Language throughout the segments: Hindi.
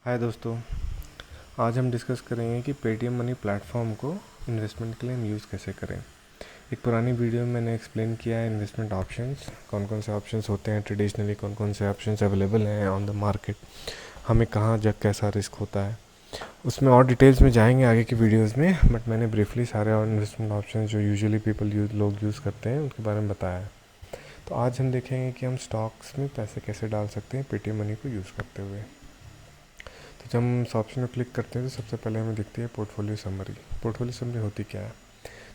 हाय दोस्तों, आज हम डिस्कस करेंगे कि पेटीएम मनी प्लेटफॉर्म को इन्वेस्टमेंट के लिए हम यूज़ कैसे करें। एक पुरानी वीडियो में मैंने एक्सप्लेन किया है इन्वेस्टमेंट ऑप्शंस, कौन कौन से ऑप्शंस होते हैं ट्रेडिशनली, कौन कौन से ऑप्शंस अवेलेबल हैं ऑन द मार्केट, हमें कहाँ जब कैसा रिस्क होता है। उसमें और डिटेल्स में जाएंगे आगे की वीडियोस में, बट मैंने ब्रीफली सारे इन्वेस्टमेंट ऑप्शन जो यूजुअली लोग यूज़ करते हैं उनके बारे में बताया है। तो आज हम देखेंगे कि हम स्टॉक्स में पैसे कैसे डाल सकते हैं पेटीएम मनी को यूज़ करते हुए। तो जब हम इस ऑप्शन को क्लिक करते हैं तो सबसे पहले हमें दिखती है पोर्टफोलियो समरी। पोर्टफोलियो समरी होती क्या है?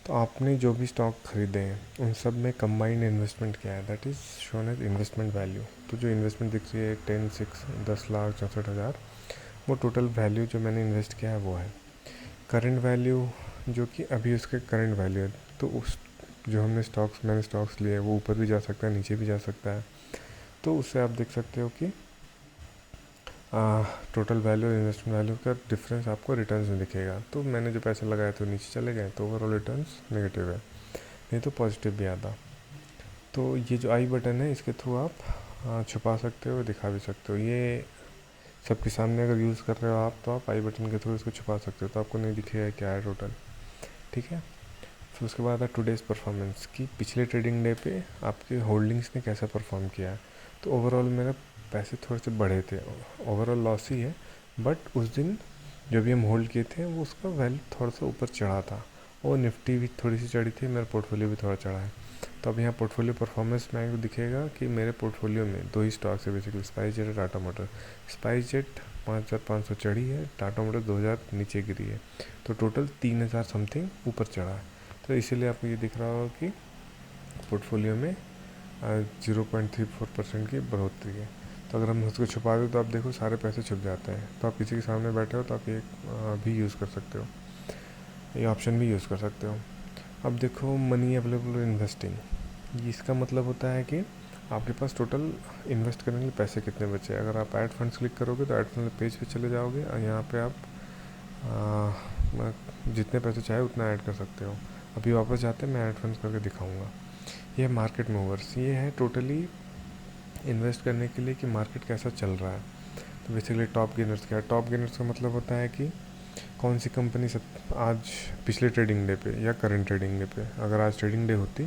तो आपने जो भी स्टॉक खरीदे हैं उन सब में कंबाइंड इन्वेस्टमेंट क्या है, that is shown as investment value. तो जो इन्वेस्टमेंट दिख रही है 10,06,64,000, वो टोटल वैल्यू जो मैंने इन्वेस्ट किया है वो है। करंट वैल्यू जो कि अभी उसके करंट वैल्यू है, तो उस जो मैंने स्टॉक्स लिए वो ऊपर भी जा सकता है, नीचे भी जा सकता है। तो उससे आप देख सकते हो कि टोटल वैल्यू और इन्वेस्टमेंट वैल्यू का डिफरेंस आपको रिटर्न्स में दिखेगा। तो मैंने जो पैसे लगाए थे नीचे चले गए, तो ओवरऑल रिटर्न्स नेगेटिव है, नहीं तो पॉजिटिव भी आता। तो ये जो आई बटन है इसके थ्रू आप छुपा सकते हो, दिखा भी सकते हो। ये सबके सामने अगर यूज़ कर रहे हो आप, तो आप आई बटन के थ्रू इसको छुपा सकते हो, तो आपको नहीं दिखेगा क्या है टोटल। ठीक है। फिर उसके बाद है टुडेज़ परफॉर्मेंस, की पिछले ट्रेडिंग डे पे आपके होल्डिंग्स ने कैसा परफॉर्म किया है। तो ओवरऑल मेरा पैसे थोड़े से बढ़े थे, ओवरऑल लॉस ही है, बट उस दिन जो भी हम होल्ड किए थे वो उसका वैल्यू थोड़ा सा ऊपर चढ़ा था, और निफ्टी भी थोड़ी सी चढ़ी थी, मेरा पोर्टफोलियो भी थोड़ा चढ़ा है। तो अब यहाँ पोर्टफोलियो परफॉर्मेंस में आपको दिखेगा कि मेरे पोर्टफोलियो में दो ही स्टॉक्स है बेसिकली, स्पाइस जेट और टाटा मोटर। स्पाइस जेट 5,500 चढ़ी है, टाटा मोटर 2,000 नीचे गिरी है, तो टोटल 3,000 समथिंग ऊपर चढ़ा है। तो इसीलिए आपको ये दिख रहा होगा कि पोर्टफोलियो में 0.34% की बढ़ोतरी है। तो अगर हम उसको छुपा दें तो आप देखो सारे पैसे छुप जाते हैं। तो आप किसी के सामने बैठे हो तो आप ये भी यूज़ कर सकते हो, ये ऑप्शन भी यूज़ कर सकते हो। अब देखो मनी अवेलेबल इन्वेस्टिंग, इसका मतलब होता है कि आपके पास टोटल इन्वेस्ट करने के लिए पैसे कितने बचे। अगर आप ऐड फंड्स क्लिक करोगे तो ऐड फंड पेज पे चले जाओगे, और यहाँ पे आप जितने पैसे चाहे उतना ऐड कर सकते हो। अभी वापस जाते हैं, मैं ऐड फंड्स करके दिखाऊंगा। ये मार्केट मूवर्स, ये है टोटली इन्वेस्ट करने के लिए कि मार्केट कैसा चल रहा है। तो बेसिकली टॉप गेनर्स क्या है? टॉप गेनर्स का मतलब होता है कि कौन सी कंपनी सब आज पिछले ट्रेडिंग डे पे या करंट ट्रेडिंग डे पे, अगर आज ट्रेडिंग डे होती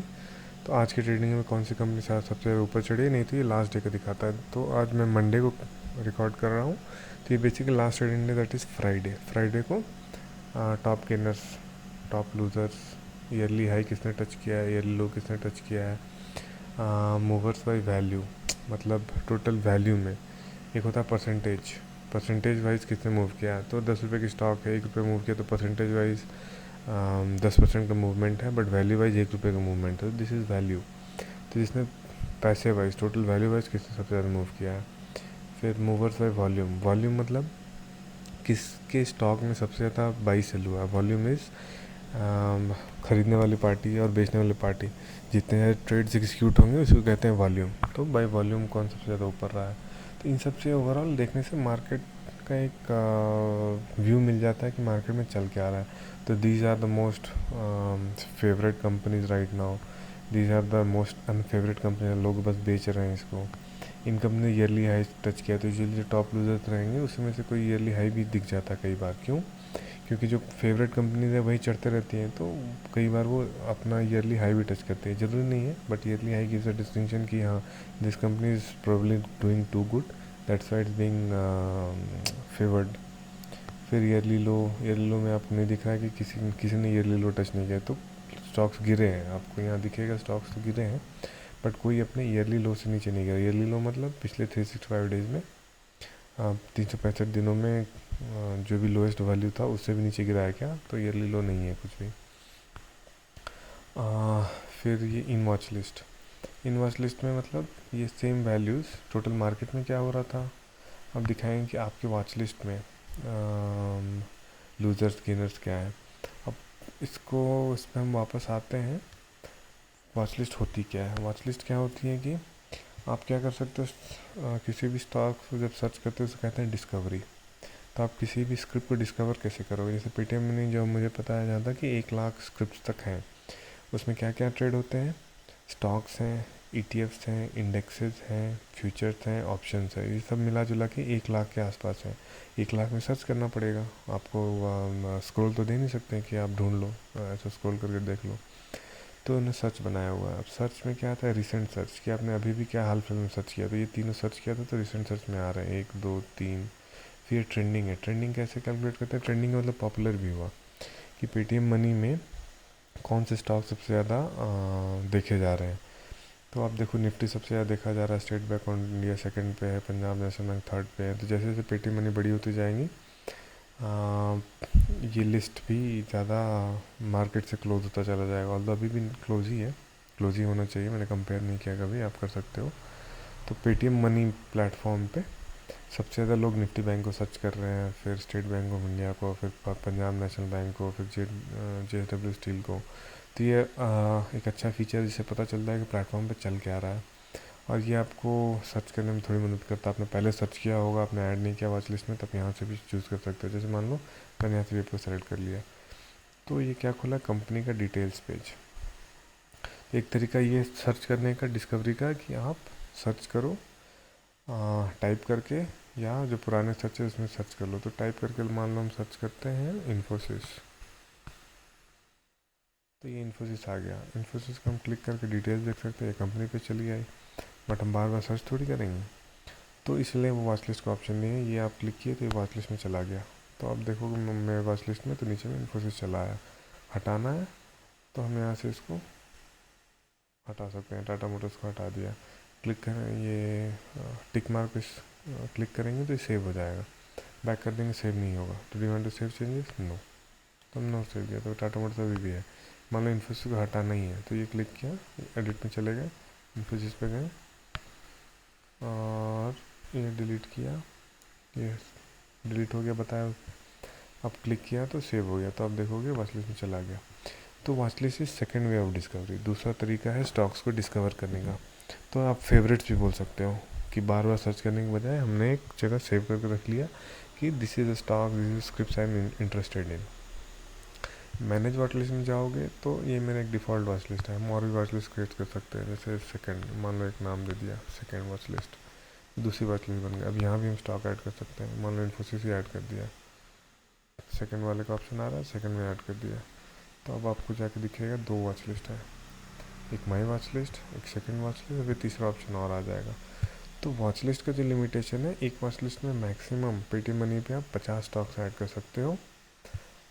तो आज की ट्रेडिंग में कौन सी कंपनी सबसे ज़्यादा ऊपर चढ़ी, नहीं तो ये लास्ट डे का दिखाता है। तो आज मैं मंडे को रिकॉर्ड कर रहा हूँ, तो ये basically last trading day that is Friday को top gainers, top losers, yearly high किसने टच किया है, ईयरली लो किसने टच किया है। मूवर्स बाय वैल्यू, मतलब टोटल वैल्यू में एक होता है परसेंटेज वाइज किसने मूव किया। तो 10 रुपये की स्टॉक है, 1 रुपये मूव किया, तो परसेंटेज वाइज 10% का मूवमेंट है, बट वैल्यू वाइज 1 रुपये का मूवमेंट है, तो दिस इज़ वैल्यू। तो जिसने पैसे वाइज टोटल वैल्यू वाइज किसने सबसे ज़्यादा मूव किया है। फिर मूवर्स बाय वॉल्यूम, वॉल्यूम मतलब किसके स्टॉक में सबसे ज़्यादा बाई सेल हुआ। वॉल्यूम इज़ ख़रीदने वाली पार्टी और बेचने वाली पार्टी, जितने ज़्यादा ट्रेड्स एग्जीक्यूट होंगे उसको कहते हैं वॉल्यूम। तो बाई वॉल्यूम कौन सबसे ज़्यादा ऊपर रहा है। तो इन सब से ओवरऑल देखने से मार्केट का एक व्यू मिल जाता है कि मार्केट में चल क्या रहा है। तो these are the most favourite companies right now, these are the most unfavourite company, लोग बस बेच रहे हैं इसको। इन कंपनी ने ईयरली हाई टच किया, तो यूजली जो टॉप लूजर्स रहेंगे उसमें से कोई ईयरली हाई भी दिख जाता है कई बार। क्यों? क्योंकि जो फेवरेट कंपनीज है वही चढ़ते रहती हैं, तो कई बार वो अपना ईयरली हाई भी टच करती है। ज़रूरी नहीं है, but early high gives a distinction कि हाँ this company is probably doing too good, that's why it's being favoured. फिर ईयरली लो में आपको नहीं दिख रहा है कि किसी ने ईयरली लो टच नहीं किया, तो स्टॉक्स गिरे हैं। आपको यहाँ दिखेगा स्टॉक्स तो गिरे हैं, बट कोई अपने ईयरली लो से नीचे नहीं गया। ईयरली लो मतलब पिछले 365 डेज़ में, 365 दिनों में जो भी लोएस्ट वैल्यू था उससे भी नीचे गिरा है क्या, तो ईयरली लो नहीं है कुछ भी। फिर ये इन वॉच लिस्ट में मतलब ये सेम वैल्यूज़ टोटल मार्केट में क्या हो रहा था, अब दिखाएंगे कि आपके वॉच लिस्ट में लूजर्स गेनर्स क्या है। अब इस पर हम वापस आते हैं। वॉच लिस्ट होती क्या है? वॉच लिस्ट क्या होती है कि आप क्या कर सकते हो, किसी भी स्टॉक को जब सर्च करते हो उसे कहते हैं डिस्कवरी। तो आप किसी भी स्क्रिप्ट को डिस्कवर कैसे करोगे? जैसे पेटीएम में जो मुझे पता है कि 1 लाख स्क्रिप्ट तक हैं, उसमें क्या क्या ट्रेड होते हैं, स्टॉक्स हैं, ETFs हैं, इंडेक्सेस हैं, फ्यूचर्स हैं, ऑप्शंस है, ये सब मिला जुला के 1 लाख के आसपास है। 1 लाख में सर्च करना पड़ेगा आपको, स्क्रॉल तो दे नहीं सकते कि आप ढूंढ लो, ऐसा स्क्रॉल करके देख लो। तो उन्हें सर्च बनाया हुआ है। अब सर्च में क्या आता है, रिसेंट सर्च कि आपने अभी भी क्या हाल फिलहाल में सर्च किया, तो ये तीनों सर्च किया था तो रिसेंट सर्च में आ रहे हैं 1 2 3। फिर ट्रेंडिंग है। ट्रेंडिंग कैसे कैलकुलेट करते हैं, ट्रेंडिंग का मतलब पॉपुलर भी हुआ कि पेटीएम मनी में कौन से स्टॉक सबसे ज़्यादा देखे जा रहे हैं। तो आप देखो निफ्टी सबसे ज़्यादा देखा जा रहा है, state bank of India second पे है, पंजाब नेशनल बैंक थर्ड पे है। तो जैसे जैसे पेटीएम मनी बड़ी होती जाएंगी ये लिस्ट भी ज़्यादा मार्केट से क्लोज होता चला जाएगा। ऑल्दो अभी भी क्लोज ही है, क्लोज ही होना चाहिए, मैंने कंपेयर नहीं किया कभी, आप कर सकते हो। तो पेटीएम मनी प्लेटफॉर्म पे सबसे ज़्यादा लोग निफ्टी बैंक को सर्च कर रहे हैं, फिर स्टेट बैंक ऑफ इंडिया को, फिर पंजाब नेशनल बैंक को, फिर JSW स्टील को। तो ये एक अच्छा फीचर जिससे पता चलता है कि प्लेटफॉर्म पे चल क्या रहा है, और ये आपको सर्च करने में थोड़ी मदद करता है। आपने पहले सर्च किया होगा, आपने ऐड नहीं किया वॉच लिस्ट में, तब यहाँ से भी चूज़ कर सकते हो। जैसे मान लो मैंने यहाँ से वेब को सेलेक्ट कर लिया, तो ये क्या खुला, कंपनी का डिटेल्स पेज। एक तरीका ये सर्च करने का, डिस्कवरी का, कि आप सर्च करो टाइप करके, या जो पुराने सर्च है उसमें सर्च कर लो। तो टाइप करके मान लो हम सर्च करते हैं इन्फोसिस, तो ये इन्फोसिस आ गया। इन्फोसिस को हम क्लिक करके डिटेल्स देख सकते हैं, कंपनी पे चली आई, बट हम बार बार सर्च थोड़ी करेंगे, तो इसलिए वो वॉच लिस्ट का ऑप्शन नहीं है। ये आप क्लिक किए तो ये वॉच लिस्ट में चला गया। तो आप देखोगे मेरे वॉच लिस्ट में तो नीचे में इन्फोसिस चला आया। हटाना है तो हम यहाँ से इसको हटा सकते हैं, टाटा मोटर्स को हटा दिया। क्लिक करें, ये टिक मार्क पे क्लिक करेंगे तो ये सेव हो जाएगा। बैक कर देंगे, सेव नहीं होगा। तो do want to save changes, no, तो नो सेव किया। तो टाटा मोटर्स अभी भी है। मान लो इन्फोसिस को हटाना ही है, तो ये क्लिक किया, एडिट में चले गए, इन्फोसिस पे गए और ये डिलीट किया, ये डिलीट हो गया बताया। अब क्लिक किया तो सेव हो गया, तो आप देखोगे वॉच लिस्ट में चला गया। तो watch list is second way of discovery. दूसरा तरीका है स्टॉक्स को डिस्कवर करने का। तो आप फेवरेट्स भी बोल सकते हो कि बार बार सर्च करने के बजाय हमने एक जगह सेव करके रख लिया कि this is a stock, this is script I am interested in. Manage watch list में जाओगे तो ये मेरा एक डिफ़ॉल्ट वॉच लिस्ट है। हम और भी वॉच लिस्ट क्रिएट कर सकते हैं, जैसे सेकंड, मान लो एक नाम दे दिया सेकंड वॉच लिस्ट, दूसरी वॉच लिस्ट बन गई। अब यहाँ भी हम स्टॉक ऐड कर सकते हैं, मान लो इन्फोसिस ही ऐड कर दिया, सेकंड वाले का ऑप्शन आ रहा है, सेकंड में ऐड कर दिया। तो अब आपको जाके दिखेगा 2 वॉच लिस्ट है, एक माई वॉच लिस्ट, एक सेकंड वॉच लिस्ट, फिर तीसरा ऑप्शन और आ जाएगा। तो वॉच लिस्ट का जो लिमिटेशन है, एक वॉच लिस्ट में मैक्सिमम पेटीएम मनी पे आप 50 स्टॉक्स ऐड कर सकते हो,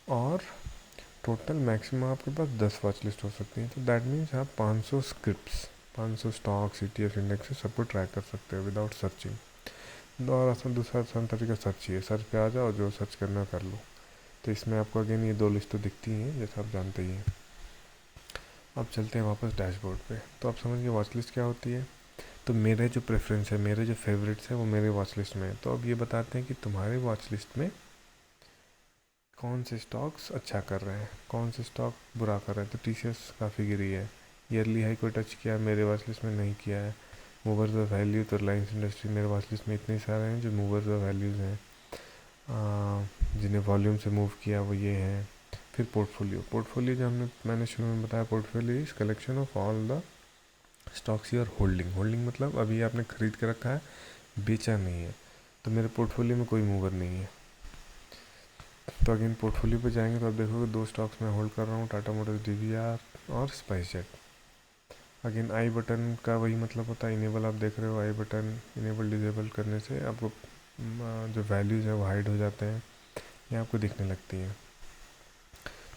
और टोटल मैक्सिमम आपके पास 10 वॉच लिस्ट हो सकती हैं। तो दैट मीन्स आप 500 स्क्रिप्ट्स, 500 स्टॉक्स, ETF इंडेक्स सबको ट्रैक कर सकते हो विदाउट सर्चिंग। और आसान, दूसरा आसान तरीका सर्च ही है। सर्च पे आ जाओ, जो सर्च करना कर लो। तो इसमें आपको अगेन ये 2 लिस्ट तो दिखती ही हैं, जैसा आप जानते ही हैं। अब चलते हैं वापस डैशबोर्ड पे। तो आप समझ गए वॉच लिस्ट क्या होती है। तो मेरे जो प्रेफरेंस है, मेरे जो फेवरेट्स हैं वो मेरे वॉच लिस्ट में है। तो अब ये बताते हैं कि तुम्हारे वॉच लिस्ट में कौन से स्टॉक्स अच्छा कर रहे हैं, कौन से स्टॉक बुरा कर रहे हैं। तो TCS काफ़ी गिरी है, ईयरली हाई को टच किया, मेरे वॉच लिस्ट में नहीं किया है। मूवर्स ऑफ वैल्यू, तो रिलायंस इंडस्ट्री मेरे वॉच लिस्ट में इतने सारे हैं जो मूवर्स ऑफ वैल्यूज़ हैं, जिन्हें वॉल्यूम से मूव किया वो ये हैं। फिर पोर्टफोलियो, पोर्टफोलियो जो मैंने शुरू में बताया, portfolio is collection of all the stocks you are holding. Holding मतलब अभी आपने खरीद के रखा है, बेचा नहीं है। तो मेरे पोर्टफोलियो में कोई मूवर नहीं है। तो अगेन पोर्टफोलियो पे जाएंगे तो आप देखोगे 2 स्टॉक्स मैं होल्ड कर रहा हूँ, टाटा मोटर्स DVR और स्पाइसजेट। अगेन आई बटन का वही मतलब होता है, इनेबल। आप देख रहे हो आई बटन इनेबल डिजेबल करने से आपको जो वैल्यूज़ है वो हाइड हो जाते हैं या आपको दिखने लगती हैं।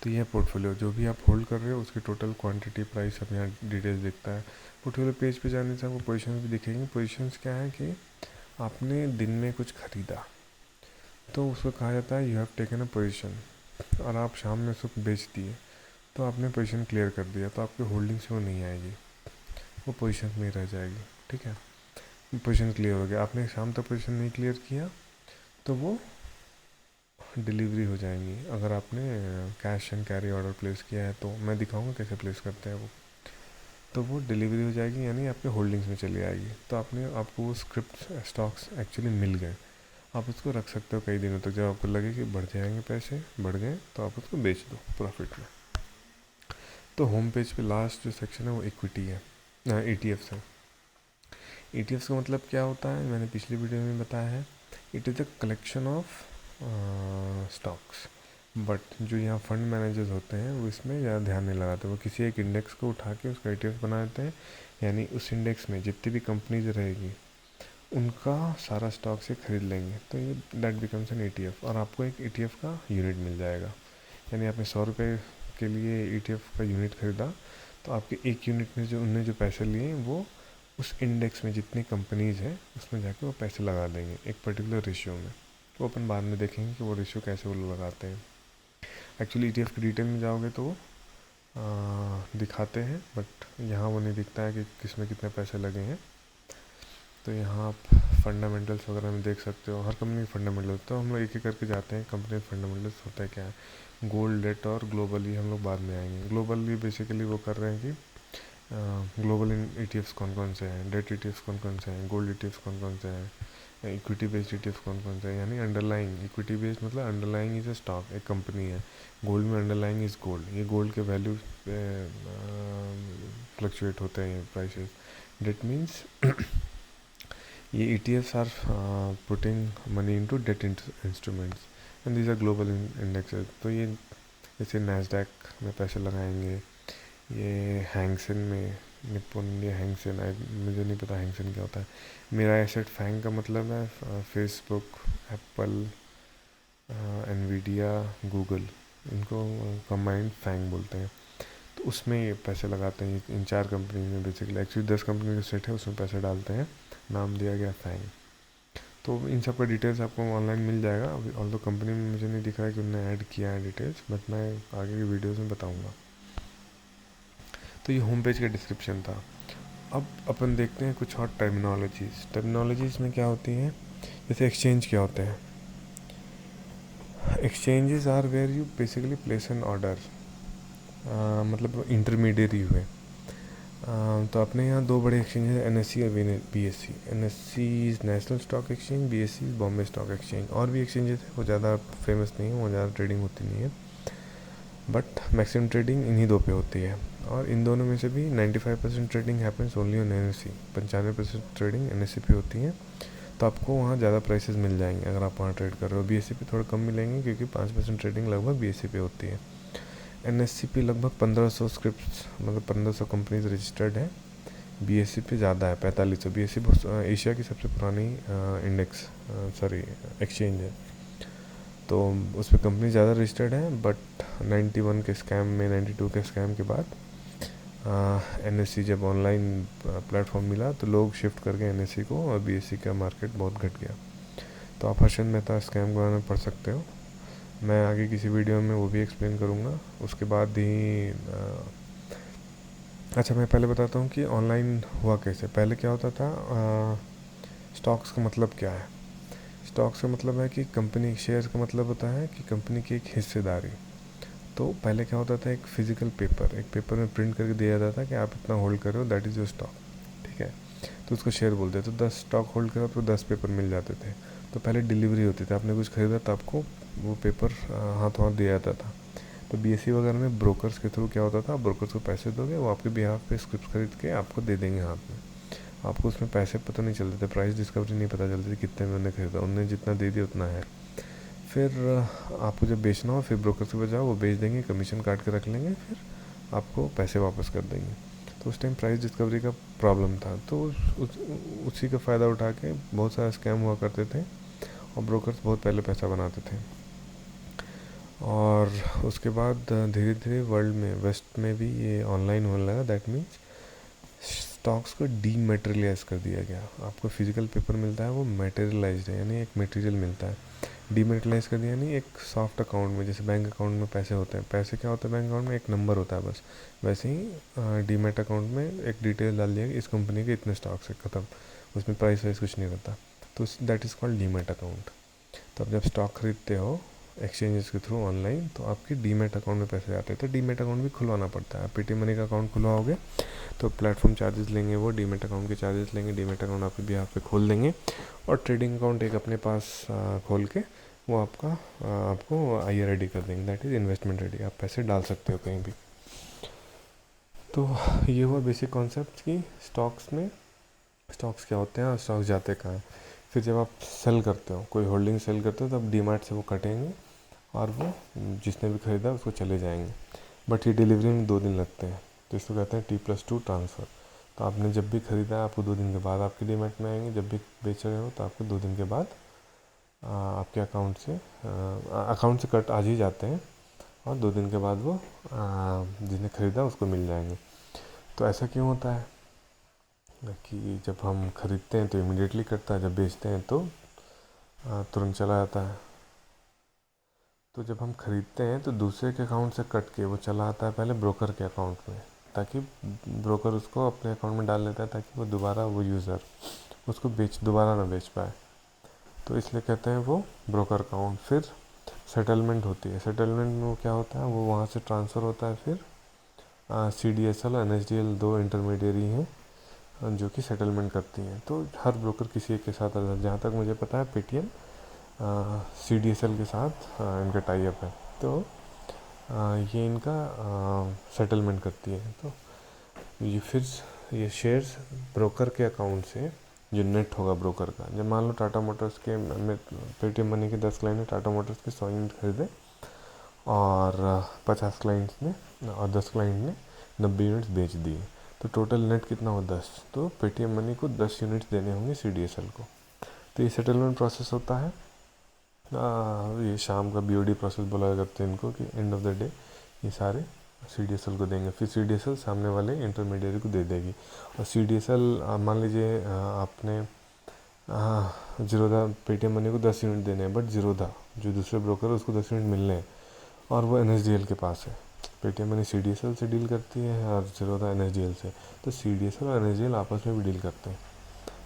तो ये पोर्टफोलियो, जो भी आप होल्ड कर रहे हो उसकी टोटल क्वांटिटी, प्राइस, अब यहाँ डिटेल्स दिखता है। पोर्टफोलियो पेज पे जाने से आपको पोजीशंस भी दिखेंगी। पोजीशंस क्या है कि आपने दिन में कुछ खरीदा तो उसको कहा जाता है you have taken a position, और आप शाम में उसको बेच दिए तो आपने पोजीशन क्लियर कर दिया, तो आपकी होल्डिंग्स में नहीं आएगी, वो पोजीशन में रह जाएगी। ठीक है, पोजीशन क्लियर हो गया। आपने शाम तक पोजीशन नहीं क्लियर किया तो वो डिलीवरी हो जाएंगी। अगर आपने cash and carry order place किया है तो मैं दिखाऊंगा कैसे प्लेस करते हैं वो, तो वो डिलीवरी हो जाएगी, यानी आपके होल्डिंग्स में चली आएगी। तो आपको वो स्क्रिप्ट स्टॉक्स एक्चुअली मिल गए। आप उसको रख सकते हो कई दिनों तक, जब आपको लगे कि बढ़ जाएंगे, पैसे बढ़ गए, तो आप उसको बेच दो प्रॉफिट में। तो होम पेज पे लास्ट जो सेक्शन है वो इक्विटी है, ETFs है। ETFs का मतलब क्या होता है, मैंने पिछली वीडियो में बताया है, it is a collection of stocks. But जो यहाँ फंड मैनेजर्स होते हैं वो इसमें ज़्यादा ध्यान नहीं लगाते, वो किसी एक इंडेक्स को उठा के उसका ETF बना देते हैं, यानी उस इंडेक्स में जितनी भी कंपनीज रहेगी उनका सारा स्टॉक से खरीद लेंगे, तो ये दैट बिकम्स एन ETF, और आपको एक ETF का यूनिट मिल जाएगा। यानी आपने 100 रुपये के लिए ETF का यूनिट खरीदा, तो आपके एक यूनिट में जो उनने जो पैसे लिए वो उस इंडेक्स में जितनी कंपनीज हैं उसमें जाके वो पैसे लगा देंगे एक पर्टिकुलर रेशियो में। वो अपन बाद में देखेंगे कि वो रेशियो कैसे वो लगाते हैं। एक्चुअली ETF की डिटेल में जाओगे तो वो दिखाते हैं, बट यहाँ वो नहीं दिखता है कि किस में कितने पैसे लगे हैं। तो यहाँ आप फंडामेंटल्स वगैरह में देख सकते हो, हर कंपनी के फंडामेंटल्स। तो हम लोग एक एक करके जाते हैं, कंपनी फंडामेंटल्स होता है क्या है। गोल्ड, डेट और ग्लोबली हम लोग बाद में आएंगे। ग्लोबली बेसिकली वो कर रहे हैं कि ग्लोबल ETFs कौन कौन से हैं, डेट ETFs कौन कौन से हैं, गोल्ड ETFs कौन कौन से हैं, इक्विटी बेस्ड ETFs कौन कौन से हैं। यानी अंडरलाइंग इक्विटी बेस्ड मतलब अंडरलाइंग इज अ स्टॉक, एक कंपनी है। गोल्ड में अंडरलाइंग इज गोल्ड, ये गोल्ड के वैल्यू फ्लक्चुएट होते हैं प्राइसेस। डेट मीन्स ये ETFs are putting money into debt instruments and these are global indexes. तो ये जैसे नैस्डैक में पैसे लगाएंगे, ये हैंगसेन में, निप्पन इंडिया हैंगसेन, मुझे नहीं पता हैंगसेन क्या होता है। मेरा एसेट फैंग का मतलब है फेसबुक, एप्पल, एनवीडिया, गूगल, इनको कंबाइंड फैंग बोलते हैं। तो उसमें ये पैसे लगाते हैं इन 4 कंपनी में बेसिकली। एक्चुअली 10 कंपनी का सेट है, उसमें पैसे डालते हैं, नाम दिया गया फैंग। तो इन सब का डिटेल्स आपको ऑनलाइन मिल जाएगा। अभी ऑल दो कंपनी में मुझे नहीं दिख रहा है कि उन्होंने ऐड किया है डिटेल्स, बट मैं आगे की वीडियोज़ में बताऊँगा। तो ये होम पेज का डिस्क्रिप्शन था। अब अपन देखते हैं कुछ और टर्मिनोलॉजीज़ में क्या होती हैं। जैसे एक्सचेंज क्या होते हैं। Exchanges are where you basically place an order, मतलब इंटरमीडियरी हुए। तो अपने यहाँ 2 बड़े एक्सचेंज हैं, NSE और BSE। NSE is national stock exchange, BSE is Bombay stock exchange. और भी एक्सचेंजेस हैं, वो ज़्यादा फेमस नहीं है, वो ज़्यादा ट्रेडिंग होती नहीं है, बट मैक्सिमम ट्रेडिंग इन्हीं 2 पे होती है। और इन दोनों में से भी 95% trading happens only on NSE, 95% trading NSE पे होती है। तो आपको वहाँ ज़्यादा प्राइसेस मिल जाएंगे अगर आप वहाँ ट्रेड कर रहे हो। BSE पे थोड़ा कम मिलेंगे क्योंकि 5% ट्रेडिंग लगभग BSE पे होती है। NSE पे लगभग 1500 स्क्रिप्ट, मतलब 1500 कंपनीज रजिस्टर्ड है। BSE पे ज़्यादा है, 4500। BSE एशिया की सबसे पुरानी इंडेक्स एक्सचेंज है। तो उस पर कंपनी ज़्यादा रजिस्टर्ड है, बट 91 के स्कैम में, 92 के स्कैम के बाद NSE जब ऑनलाइन प्लेटफॉर्म मिला तो लोग शिफ्ट कर गए NSE को, और BSE का मार्केट बहुत घट गया। तो आप हर्षद मेहता स्कैम के बारे में पढ़ सकते हो, मैं आगे किसी वीडियो में वो भी एक्सप्लेन करूँगा। उसके बाद ही अच्छा, मैं पहले बताता हूँ कि ऑनलाइन हुआ कैसे। पहले क्या होता था, स्टॉक्स का मतलब क्या है। स्टॉक्स का मतलब है कि कंपनी, शेयर का मतलब होता है कि कंपनी की एक हिस्सेदारी। तो पहले क्या होता था, एक फिजिकल पेपर, एक पेपर में प्रिंट करके दिया जाता था कि आप इतना होल्ड कर रहे हो, दैट इज़ योर स्टॉक, ठीक है। तो उसको शेयर बोलते हैं। तो 10 स्टॉक होल्ड करा तो 10 पेपर मिल जाते थे। तो पहले डिलीवरी होती थी, आपने कुछ खरीदा तो आपको वो पेपर हाथों हाथ दिया जाता था। तो BSE वगैरह में ब्रोकर्स के थ्रू क्या होता था, ब्रोकर्स को पैसे दोगे, वो आपके बिहाफ पे स्क्रिप्ट खरीद के आपको दे देंगे हाथ में। आपको उसमें पैसे पता नहीं चलते थे, प्राइस डिस्कवरी नहीं पता चलती थी कितने में उन्होंने खरीदा, उन्होंने जितना दे दिया उतना है। फिर आपको जब बेचना हो, फिर ब्रोकर से बजाओ, वो बेच देंगे, कमीशन काट के रख लेंगे, फिर आपको पैसे वापस कर देंगे। तो उस टाइम प्राइस डिस्कवरी का प्रॉब्लम था, तो उसी का फ़ायदा उठा के बहुत सारे स्कैम हुआ करते थे, और ब्रोकर्स बहुत पहले पैसा बनाते थे। और उसके बाद धीरे धीरे वर्ल्ड में, वेस्ट में भी ये ऑनलाइन होने लगा। दैट मीन्स स्टॉक्स को डीमेटेरियलाइज कर दिया गया। आपको फिजिकल पेपर मिलता है, वो मेटेरियलाइज्ड है, यानी एक मटेरियल मिलता है। डीमेटेरियलाइज कर दिया यानी एक सॉफ्ट अकाउंट में, जैसे बैंक अकाउंट में पैसे होते हैं। पैसे क्या होता है बैंक अकाउंट में, एक नंबर होता है बस। वैसे ही डीमेट अकाउंट में एक डिटेल डाल दिया कि इस कंपनी के इतने स्टॉक्स है, ख़त्म। उसमें प्राइस वाइस कुछ नहीं रहता। तो that is called demat account. तो अब जब स्टॉक खरीदते हो एक्सचेंजेस के थ्रू ऑनलाइन, तो आपके डीमेट अकाउंट में पैसे आते हैं। तो डीमेट अकाउंट भी खुलवाना पड़ता है। आप पेटीएम मनी का अकाउंट खुलवाओगे तो प्लेटफॉर्म चार्जेस लेंगे, वो डीमेट अकाउंट के चार्जेस लेंगे, डीमेट अकाउंट आपके बिहाफ पे खोल देंगे, और ट्रेडिंग अकाउंट एक अपने पास खोल के वो आपको IR ID कर देंगे, दैट इज़ इन्वेस्टमेंट रेडी। आप पैसे डाल सकते हो कहीं भी। तो ये हुआ बेसिक कॉन्सेप्ट कि स्टॉक्स में स्टॉक्स क्या होते हैं और स्टॉक्स जाते कहाँ हैं। फिर जब आप सेल करते हो, कोई होल्डिंग सेल करते हो, तब डीमैट से वो कटेंगे और वो जिसने भी ख़रीदा उसको चले जाएंगे। बट ये डिलीवरी में 2 दिन लगते हैं, तो इसको कहते हैं T+2 ट्रांसफ़र। तो आपने जब भी ख़रीदा है आपको 2 दिन के बाद आपके डीमैट में आएंगे, जब भी बेच रहे हो तो आपको 2 दिन के बाद आपके अकाउंट से कट आज ही जाते हैं और 2 दिन के बाद वो जिसने ख़रीदा उसको मिल जाएंगे। तो ऐसा क्यों होता है कि जब हम ख़रीदते हैं तो इमीडिएटली कटता है, जब बेचते हैं तो तुरंत चला जाता है। तो जब हम ख़रीदते हैं तो दूसरे के अकाउंट से कट के वो चला आता है पहले ब्रोकर के अकाउंट में, ताकि ब्रोकर उसको अपने अकाउंट में डाल लेता है, ताकि वो दोबारा वो यूज़र उसको दोबारा ना बेच पाए। तो इसलिए कहते हैं वो ब्रोकर अकाउंट। फिर सेटलमेंट होती है, सेटलमेंट में वो क्या होता है, वो वहाँ से ट्रांसफ़र होता है। फिर CDSL और NSDL 2 इंटरमीडियरी हैं जो कि सेटलमेंट करती हैं। तो हर ब्रोकर किसी एक के साथ, जहाँ तक मुझे पता है पेटीएम CDSL के साथ इनका टाई अप है। तो ये इनका सेटलमेंट करती है। तो ये फिर ये शेयर्स ब्रोकर के अकाउंट से जो नेट होगा ब्रोकर का, जब मान लो टाटा मोटर्स के पेटीएम मनी के 10 क्लाइंट ने टाटा मोटर्स के 100 यूनिट खरीदे और 50 क्लाइंट्स ने और 10 क्लाइंट ने 90 यूनिट्स बेच दिए, तो टोटल नेट कितना हो 10। तो पेटीएम मनी को 10 यूनिट्स देने होंगे CDSL को। तो ये सेटलमेंट प्रोसेस होता है। ये शाम का BOD प्रोसेस बोला करते हैं इनको, कि एंड ऑफ द डे ये सारे CDSL को देंगे, फिर CDSL सामने वाले इंटरमीडियरी को दे देगी। और CDSL मान लीजिए आपने जीरोधा पेटीएम मनी को 10 यूनिट देने हैं, बट जीरोधा जो दूसरे ब्रोकर है उसको 10 यूनिट मिलने हैं और वो NSDL के पास है। पेटीएम मनी CDSL से डील करती है और जीरोधा NSDL से। तो CDSL और NSDL आपस में भी डील करते हैं।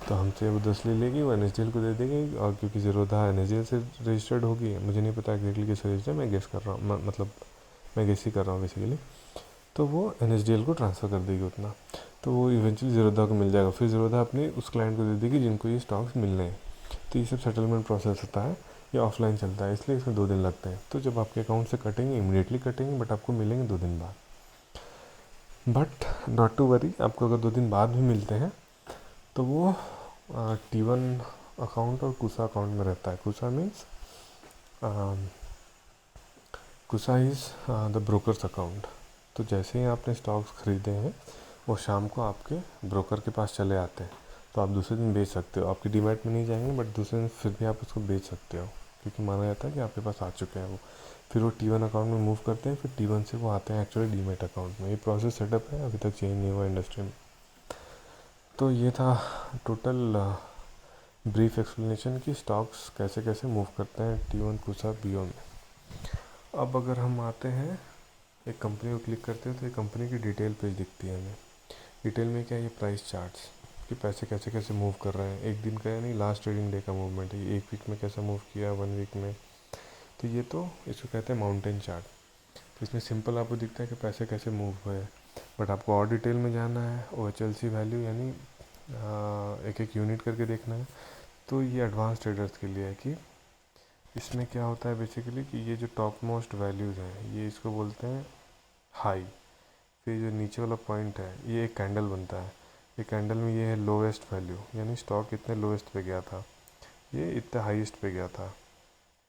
तो हमसे वो 10 ले लेगी, वो NSDL को दे देगी, और क्योंकि जीरोधा NSDL से रजिस्टर्ड होगी, मुझे नहीं पता एग्जैक्टली किस रजिस्टर, मैं गेस कर रहा हूँ, मतलब मैं गेस ही कर रहा हूँ बेसिकली। तो वो NSDL को ट्रांसफ़र कर देगी उतना, तो वो इवेंचुअली जीरोधा को मिल जाएगा। फिर जीरोधा अपनी उस क्लाइंट को दे देगी जिनको ये स्टॉक्स मिलने हैं। तो ये सब सेटलमेंट प्रोसेस होता है, ये ऑफलाइन चलता है, इसलिए इसमें 2 दिन लगते हैं। तो जब आपके अकाउंट से कटेंगे इमीडिएटली कटेंगे, बट आपको मिलेंगे 2 दिन बाद। बट नॉट टू वरी, आपको अगर 2 दिन बाद भी मिलते हैं तो वो T1 अकाउंट और कुसा अकाउंट में रहता है। कुसा मीन्स कुसा इज़ द ब्रोकर्स अकाउंट। तो जैसे ही आपने स्टॉक्स खरीदे हैं वो शाम को आपके ब्रोकर के पास चले आते हैं, तो आप दूसरे दिन बेच सकते हो। आपकी डीमैट में नहीं जाएंगे, बट दूसरे दिन फिर भी आप उसको बेच सकते हो, क्योंकि माना जाता है कि आपके पास आ चुके हैं वो। फिर वो T1 अकाउंट में मूव करते हैं, फिर T1 से वो आते हैं एक्चुअली डीमैट अकाउंट में। ये प्रोसेस सेटअप है, अभी तक चेंज नहीं हुआ इंडस्ट्री में। तो ये था टोटल ब्रीफ एक्सप्लेनेशन कि स्टॉक्स कैसे कैसे मूव करते हैं T1 कुसा BO में। अब अगर हम आते हैं एक कंपनी को क्लिक करते हैं तो एक कंपनी की डिटेल पेज दिखती है हमें। डिटेल में क्या है, ये प्राइस चार्ट्स कि पैसे कैसे कैसे मूव कर रहे हैं, एक दिन का यानी लास्ट ट्रेडिंग डे का मूवमेंट है, एक वीक में कैसा मूव किया, 1 वीक में। तो ये तो इसको कहते हैं माउंटेन चार्ट। तो इसमें सिंपल आपको दिखता है कि पैसे कैसे मूव हुए, बट आपको और डिटेल में जाना है, OHLC वैल्यू यानी एक एक यूनिट करके देखना है। तो ये एडवांस ट्रेडर्स के लिए है कि इसमें क्या होता है बेसिकली कि ये जो टॉप मोस्ट वैल्यूज़ हैं ये इसको बोलते हैं हाई। फिर जो नीचे वाला पॉइंट है ये एक कैंडल बनता है, ये कैंडल में ये है लोवेस्ट वैल्यू, यानी स्टॉक इतने लोवेस्ट पे गया था, ये इतने हाईएस्ट पे गया था।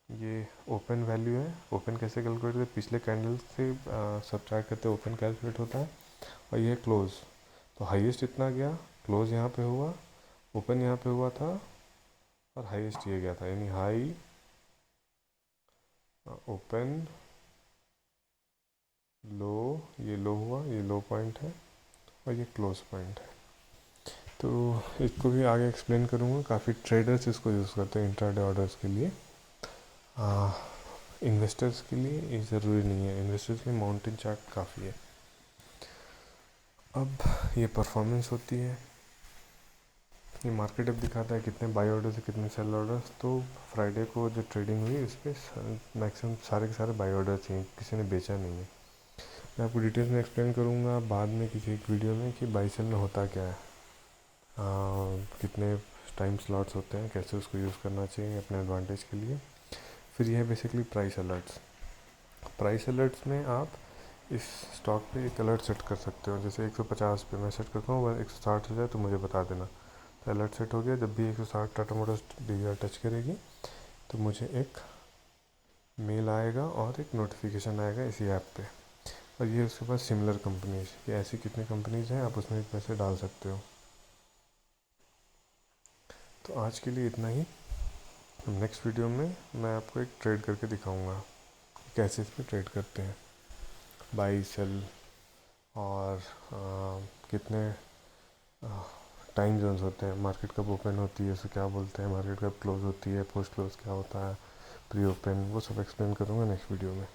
ये ओपन वैल्यू है, ओपन कैसे कैलकुलेट करते, पिछले कैंडल से सब्ट्रैक्ट करते ओपन कैलकुलेट होता है। और ये है क्लोज, तो हाईएस्ट इतना गया, क्लोज यहाँ पे हुआ, ओपन यहाँ पे हुआ था और हाईएस्ट ये गया था, यानी हाई ओपन लो, ये लो हुआ, ये लो पॉइंट है और ये क्लोज पॉइंट है। तो इसको भी आगे एक्सप्लेन करूँगा। काफ़ी ट्रेडर्स इसको यूज़ करते हैं इंट्राडे ऑर्डर्स के लिए। इन्वेस्टर्स के लिए ये ज़रूरी नहीं है, इन्वेस्टर्स के लिए माउंटेन चार्ट काफ़ी है। अब ये परफॉर्मेंस होती है, ये मार्केट अब दिखाता है कितने बाई ऑर्डर्स है कितने सेल ऑर्डर्स। तो फ्राइडे को जो ट्रेडिंग हुई उस पर मैक्सिमम सारे के सारे बाई ऑर्डर थे, किसी ने बेचा नहीं है। मैं आपको डिटेल्स में एक्सप्लेन करूँगा बाद में किसी एक वीडियो में कि बाई सेल में होता क्या है, कितने टाइम स्लॉट्स होते हैं, कैसे उसको यूज़ करना चाहिए अपने एडवांटेज के लिए। फिर यह है basically price alerts. Price alerts में आप इस स्टॉक पे एक अलर्ट सेट कर सकते हो, जैसे 150 पे मैं सेट करता हूँ, अगर 160 हो जाए तो मुझे बता देना। तो अलर्ट सेट हो गया, जब भी 160 टाटा मोटर्स DVR टच करेगी तो मुझे एक मेल आएगा और एक नोटिफिकेशन आएगा इसी ऐप पे। और ये उसके पास सिमिलर कंपनीज, ये ऐसी कितनी कंपनीज हैं, आप उसमें भी पैसे डाल सकते हो। तो आज के लिए इतना ही। नेक्स्ट वीडियो में मैं आपको एक ट्रेड करके दिखाऊंगा कैसे इस पर ट्रेड करते हैं, बाई सेल, और कितने टाइम जोन्स होते हैं, मार्केट कब ओपन होती है उसे क्या बोलते हैं, मार्केट कब क्लोज होती है, पोस्ट क्लोज क्या होता है, प्री ओपन, वो सब एक्सप्लेन करूँगा नेक्स्ट वीडियो में।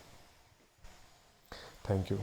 Thank you.